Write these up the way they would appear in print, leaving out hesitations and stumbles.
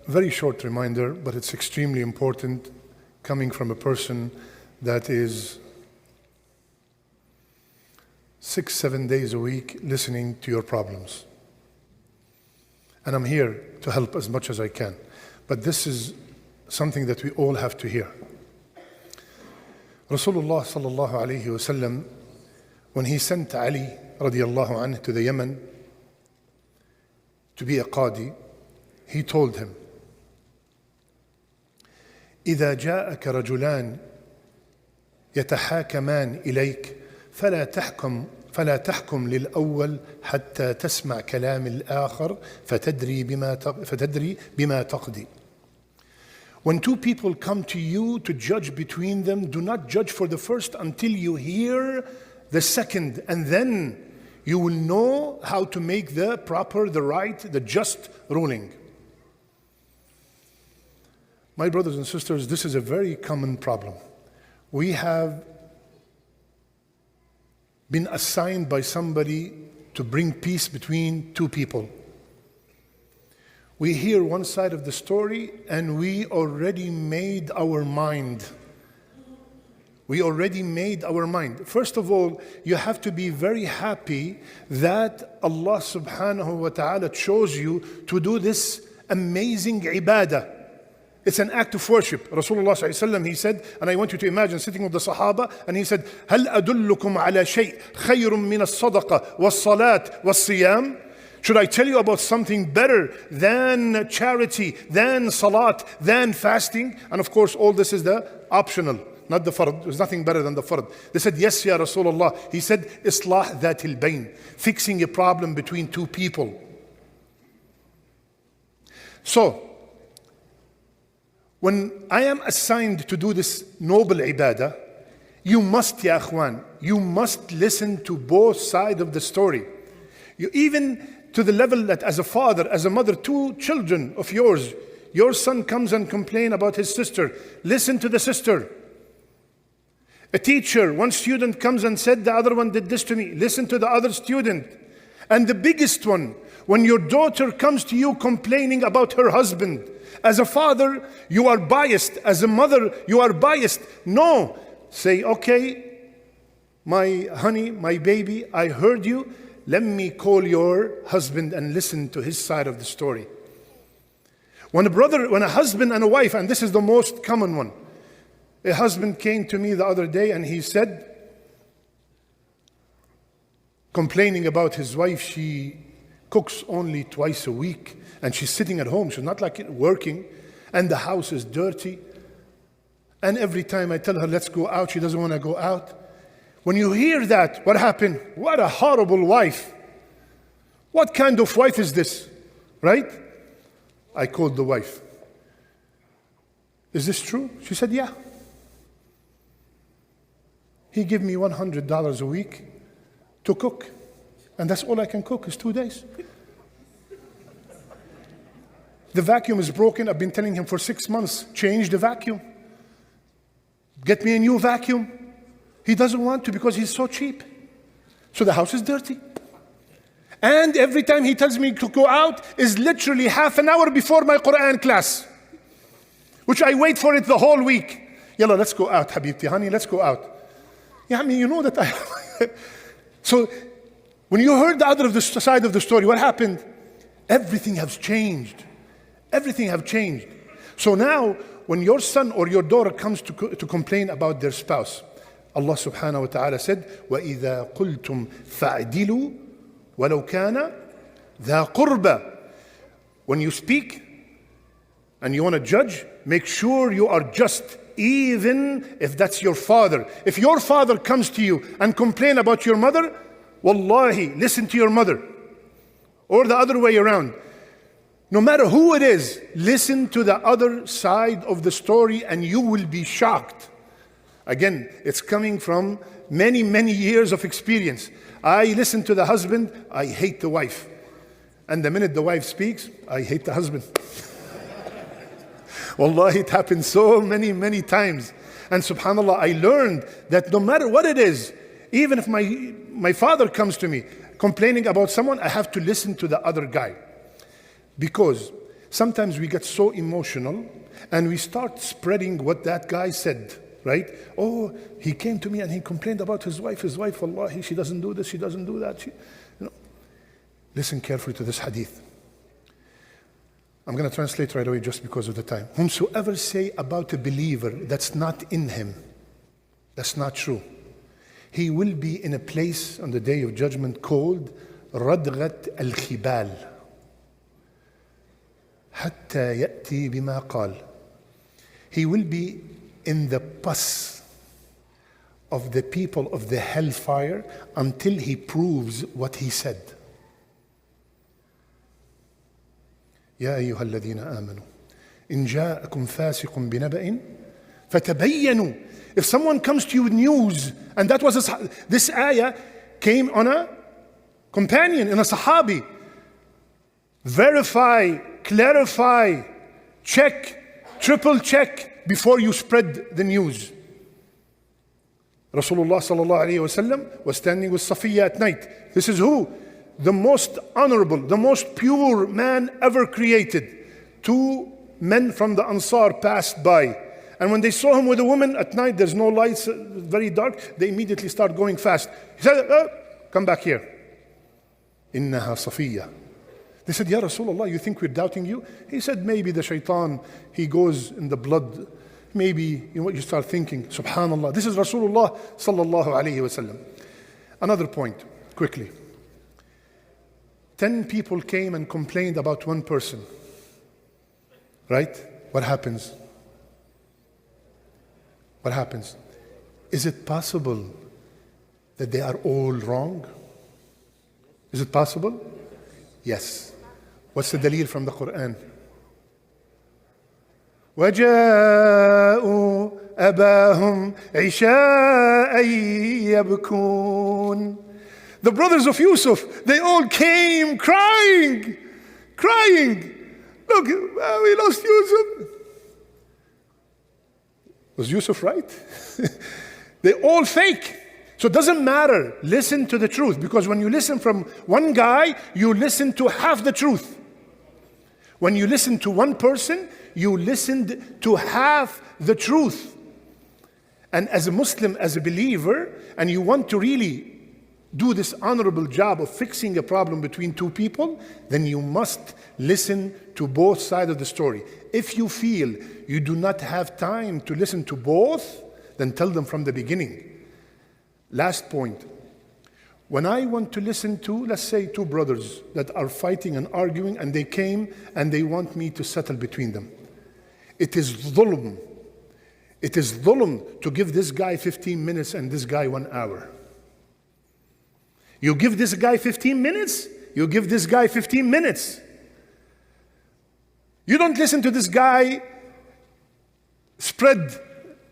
Very short reminder, but it's extremely important, coming from a person that is 6-7 days a week listening to your problems. And I'm here to help as much as I can. But this is something that we all have to hear. Rasulullah sallallahu alayhi wasallam, when he sent Ali radiallahu anhu to the Yemen to be a qadi, he told him, إذا جاءك رجلان يتحاكمان إليك فلا تحكم للأول حتى تسمع كلام الآخر فتدري بما تقضي. When two people come to you to judge between them, do not judge for the first until you hear the second, and then you will know how to make the proper, the right, the just ruling. My brothers and sisters, this is a very common problem. We have been assigned by somebody to bring peace between two people. We hear one side of the story and we already made our mind. First of all, you have to be very happy that Allah subhanahu wa ta'ala chose you to do this amazing ibadah. It's an act of worship. Rasulullah sallallahu alaihi wasallam, he said, and I want you to imagine sitting with the Sahaba, and he said, هل أدلكم على شيء خير من الصدقة والصلاة والصيام? Should I tell you about something better than charity, than salat, than fasting? And of course, all this is the optional, not the fard. There's nothing better than the fard. They said, yes, ya Rasulullah. He said, إصلاح ذات البين, fixing a problem between two people. So, when I am assigned to do this noble ibadah, you must, ya akhwan, you must listen to both sides of the story. You, even to the level that as a father, as a mother, two children of yours, your son comes and complains about his sister. Listen to the sister. A teacher, one student comes and said, the other one did this to me. Listen to the other student. And the biggest one, when your daughter comes to you complaining about her husband, as a father, you are biased. As a mother, you are biased. No. Say, okay, my honey, my baby, I heard you. Let me call your husband and listen to his side of the story. When a husband and a wife, and this is the most common one. A husband came to me the other day and he said, complaining about his wife, she cooks only twice a week. And she's sitting at home, she's not like working, and the house is dirty. And every time I tell her, let's go out, she doesn't want to go out. When you hear that, what happened? What a horrible wife. What kind of wife is this? Right? I called the wife. Is this true? She said, yeah. He gave me $100 a week to cook. And that's all I can cook is 2 days. The vacuum is broken. I've been telling him for 6 months, change the vacuum. Get me a new vacuum. He doesn't want to because he's so cheap. So the house is dirty. And every time he tells me to go out is literally half an hour before my Quran class, which I wait for it the whole week. Yalla, let's go out, Habibti, honey, let's go out. Yeah, I mean, you know that I... So when you heard the other side of the story, what happened? Everything has changed. Everything have changed. So now, when your son or your daughter comes to complain about their spouse, Allah subhanahu wa ta'ala said, وَإِذَا قُلْتُمْ فَعْدِلُوا وَلَوْ كَانَ ذَا قُرْبَى. When you speak and you want to judge, make sure you are just, even if that's your father. If your father comes to you and complain about your mother, wallahi, listen to your mother. Or the other way around. No matter who it is, listen to the other side of the story and you will be shocked. Again, it's coming from many, many years of experience. I listen to the husband, I hate the wife. And the minute the wife speaks, I hate the husband. Wallahi, it happened so many, many times. And subhanAllah, I learned that no matter what it is, even if my father comes to me complaining about someone, I have to listen to the other guy. Because Sometimes we get so emotional and we start spreading what that guy said, right? Oh, he came to me and he complained about his wife. His wife, wallahi, she doesn't do this, she doesn't do that. Listen carefully to this hadith. I'm going to translate right away just because of the time. Whomsoever say about a believer that's not in him, that's not true, he will be in a place on the day of judgment called Radghat al-Khibal. Hatta ya'ti bima qal. He will be in the pus of the people of the hellfire until he proves what he said. يا أيها الذين آمنوا إن جاءكم فاسق بنبأ فتبينوا. If someone comes to you with news, and that was this ayah came on a companion, in a sahabi. Verify, clarify, check, triple check before you spread the news. Rasulullah sallallahu alayhi wasallam was standing with Safiya at night. This is who? The most honorable, the most pure man ever created. Two men from the Ansar passed by. And when they saw him with a woman at night, there's no lights, very dark, they immediately start going fast. He said, come back here. Innaha Safiya. They said, Ya Rasulullah, you think we're doubting you? He said, maybe the shaitan, he goes in the blood. Maybe, you start thinking, subhanallah. This is Rasulullah sallallahu alayhi wasallam. Another point, quickly. 10 people came and complained about one person. Right? What happens? What happens? Is it possible that they are all wrong? Is it possible? Yes. What's the dalil from the Quran? وَجَاءُوا أَبَاهُمْ عِشَاءً يَبْكُونَ. The brothers of Yusuf, they all came crying. Look, we lost Yusuf. Was Yusuf right? They all fake. So it doesn't matter. Listen to the truth. Because when you listen from one guy, you listen to half the truth. When you listen to one person, you listened to half the truth. And as a Muslim, as a believer, and you want to really do this honorable job of fixing a problem between two people, then you must listen to both sides of the story. If you feel you do not have time to listen to both, then tell them from the beginning. Last point. When I want to listen to, let's say, two brothers that are fighting and arguing, and they came and they want me to settle between them. It is dhulm. It is dhulm to give this guy 15 minutes and this guy 1 hour. You give this guy 15 minutes, you give this guy 15 minutes. You don't listen to this guy spread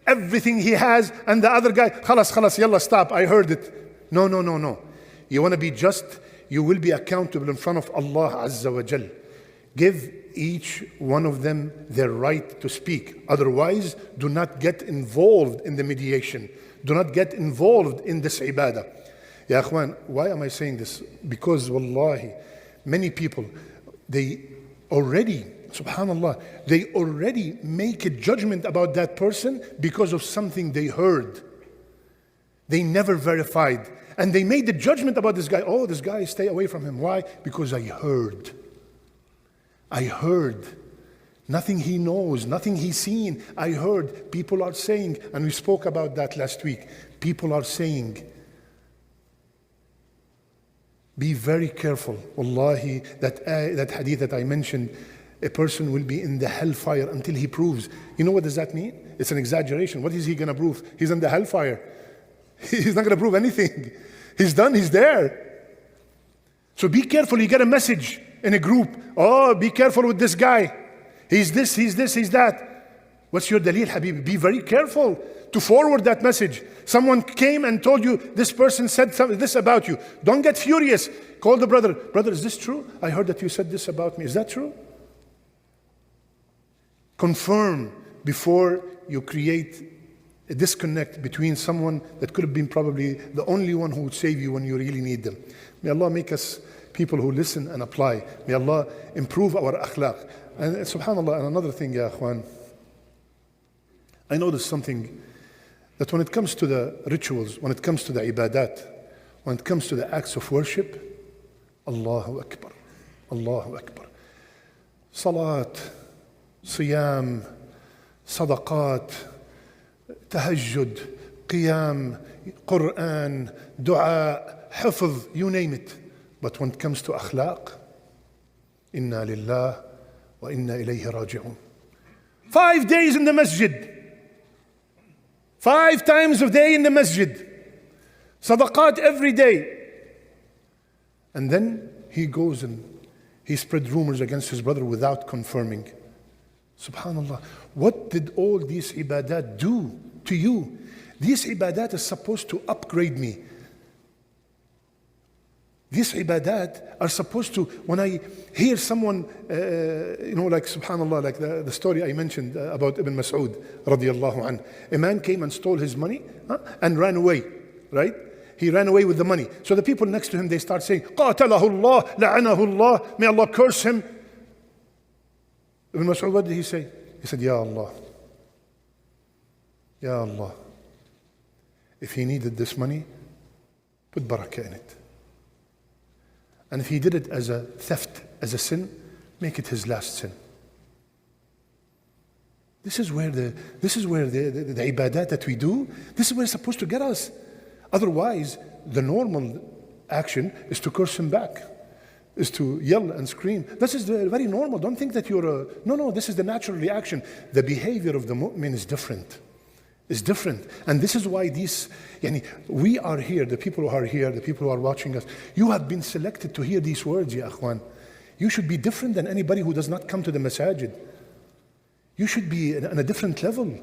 everything he has, and the other guy, khalas, yalla, stop, I heard it. No. You want to be just, you will be accountable in front of Allah Azza wa Jal. Give each one of them their right to speak. Otherwise, do not get involved in the mediation. Do not get involved in this ibadah. Ya akhwan, why am I saying this? Because wallahi, many people, they already, subhanallah, they already make a judgment about that person because of something they heard. They never verified. And they made the judgment about this guy. Oh, this guy, stay away from him. Why? Because I heard. Nothing he knows, nothing he's seen. I heard. People are saying, and we spoke about that last week. People are saying, be very careful. Wallahi, that hadith that I mentioned, a person will be in the hellfire until he proves. You know what does that mean? It's an exaggeration. What is he going to prove? He's in the hellfire. He's not going to prove anything. He's done, he's there. So be careful. You get a message in a group. Oh, be careful with this guy. He's this, he's that. What's your dalil, Habib? Be very careful to forward that message. Someone came and told you this person said this about you. Don't get furious. Call the brother. Brother, is this true? I heard that you said this about me. Is that true? Confirm before you create a disconnect between someone that could have been probably the only one who would save you when you really need them. May Allah make us people who listen and apply. May Allah improve our akhlaq. And subhanAllah, and another thing, ya akhwan, I noticed something, that when it comes to the rituals, when it comes to the ibadat, when it comes to the acts of worship, Allahu Akbar, Allahu Akbar. Salat, siyam, sadaqat, tahajjud, qiyam, Quran, dua, hifz, you name it. But when it comes to akhlaq, inna lillah wa inna ilayhi raji'un. 5 days in the masjid. 5 times a day in the masjid. Sadaqat every day. And then he goes and he spread rumors against his brother without confirming. Subhanallah. What did all these ibadat do to you? These ibadat is supposed to upgrade me. These ibadat are supposed to, when I hear someone, like subhanallah, like the story I mentioned about Ibn Mas'ud radiyallahu anhu. A man came and stole his money and ran away, right? He ran away with the money. So the people next to him, they start saying, قَاتَلَهُ اللَّهُ لَعَنَهُ اللَّهُ, may Allah curse him. Ibn Mas'ud, what did he say? He said, Ya Allah, Ya Allah, if he needed this money, put barakah in it. And if he did it as a theft, as a sin, make it his last sin. This is where the ibadat that we do, this is where it's supposed to get us. Otherwise, the normal action is to curse him back, is to yell and scream. This is very normal. Don't think that you're a... No, this is the natural reaction. The behavior of the mu'min is different. It's different. And this is why we are here, the people who are here, the people who are watching us, you have been selected to hear these words, ya akhwan. You should be different than anybody who does not come to the masajid. You should be on a different level.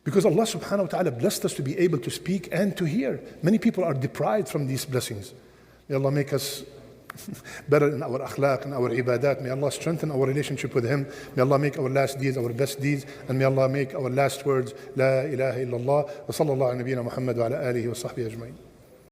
Because Allah subhanahu wa ta'ala blessed us to be able to speak and to hear. Many people are deprived from these blessings. May Allah make us better in our akhlaq and our ibadat. May Allah strengthen our relationship with Him. May Allah make our last deeds our best deeds. And may Allah make our last words La ilaha illallah wa sallallahu ala nabiyyina Muhammad wa ala alihi wa sahbihi ajma'in.